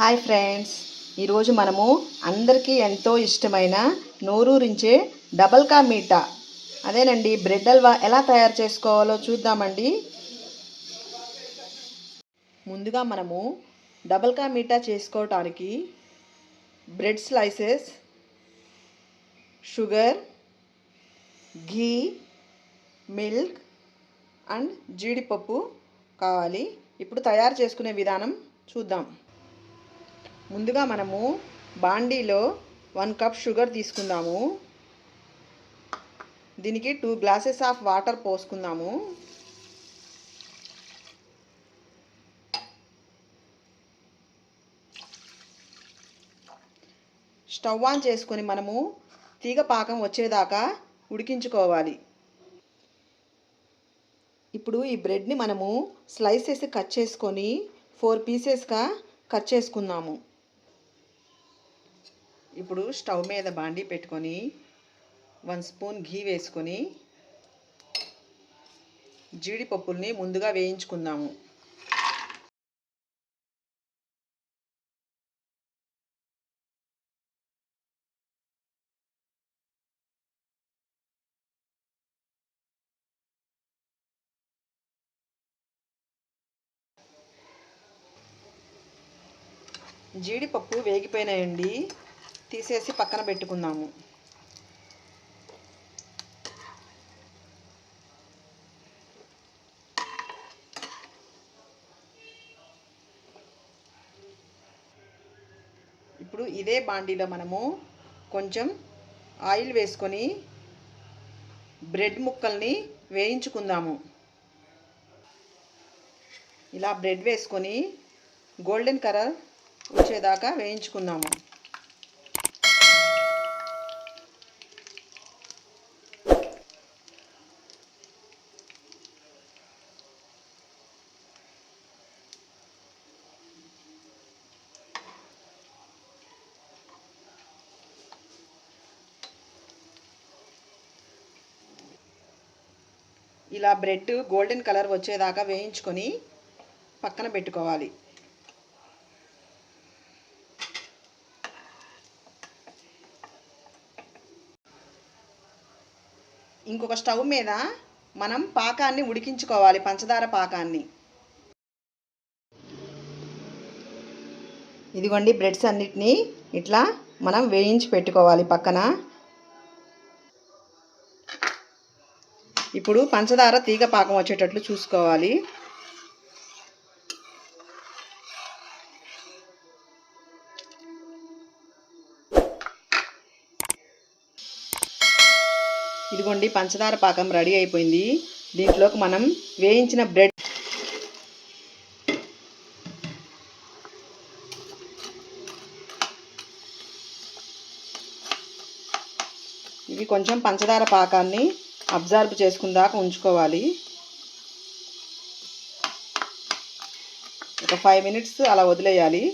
Hi friends, ఈరోజు మనము అందరికీ ఎంతో ఇష్టమైన నోరూరించే డబల్ కా మీఠా అదేనండి బ్రెడ్ హల్వా ఎలా తయారు చేసుకోవాలో చూద్దామండి. ముందుగా మనము డబల్ కా మీఠా చేసుకోవటానికి bread slices, sugar, ghee, milk and జీడిపప్పు కావాలి. ఇప్పుడు తయారు చేసుకునే విధానం చూద్దాం. ముందుగా మనము బాండీలో 1 కప్ షుగర్ తీసుకుందాము. దీనికి 2 గ్లాసెస్ ఆఫ్ వాటర్ పోసుకుందాము. స్టవ్ ఆన్ చేసుకొని మనము తీగ పాకం వచ్చేదాకా ఉడికించుకోవాలి. ఇప్పుడు ఈ బ్రెడ్ని మనము స్లైసెస్ కట్ చేసుకొని 4 పీసెస్గా కట్ చేసుకుందాము. ఇప్పుడు స్టవ్ మీద బాండీ పెట్టుకొని 1 స్పూన్ ఘీ వేసుకొని జీడిపప్పుల్ని ముందుగా వేయించుకుందాము. జీడిపప్పు వేగిపోయినాయండి, తీసేసి పక్కన పెట్టుకుందాము. ఇప్పుడు ఇదే బాండీలో మనము కొంచెం ఆయిల్ వేసుకొని బ్రెడ్ ముక్కల్ని వేయించుకుందాము. ఇలా బ్రెడ్ వేసుకొని గోల్డెన్ కలర్ వచ్చేదాకా వేయించుకుందాము. ఇలా బ్రెడ్ గోల్డెన్ కలర్ వచ్చేదాకా వేయించుకొని పక్కన పెట్టుకోవాలి. ఇంకొక స్టవ్ మీద మనం పాకాన్ని ఉడికించుకోవాలి, పంచదార పాకాన్ని. ఇదిగోండి బ్రెడ్స్ అన్నిటినీ ఇట్లా మనం వేయించి పెట్టుకోవాలి పక్కన. ఇప్పుడు పంచదార తీగ పాకం వచ్చేటట్లు చూసుకోవాలి. ఇదిగోండి పంచదార పాకం రెడీ అయిపోయింది. దీంట్లోకి మనం వేయించిన బ్రెడ్ ఇవి కొంచెం పంచదార పాకాన్ని అబ్జర్వ్ చేసుకుందాక ఉంచుకోవాలి. ఒక 5 మినిట్స్ అలా వదిలేయాలి.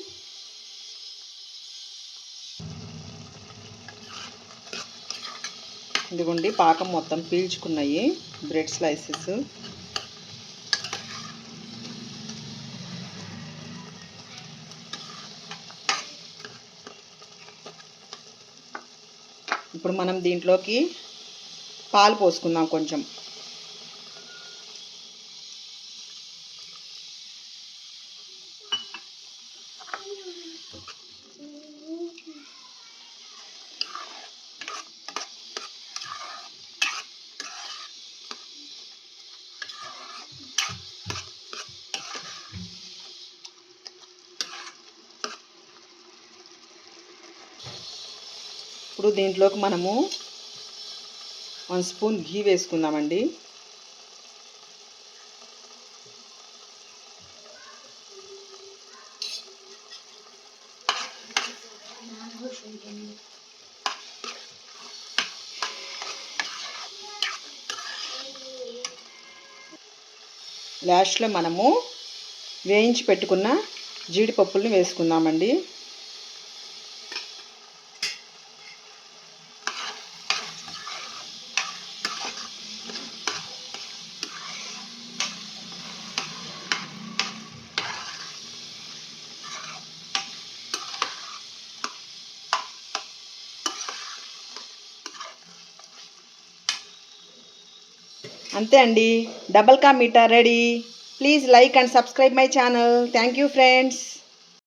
ఇదిగోండి పాకం మొత్తం పీల్చుకున్నాయి బ్రెడ్ స్లైసెస్. ఇప్పుడు మనం దీంట్లోకి పాలు పోసుకుందాం కొంచెం. ఇప్పుడు దీంట్లోకి మనము 1 స్పూన్ ఘీ వేసుకుందామండి. లాస్ట్లో మనము వేయించి పెట్టుకున్న జీడిపప్పుల్ని వేసుకుందామండి. అంతే అండి, double ka meetha ready. Please like and subscribe my channel. Thank you friends.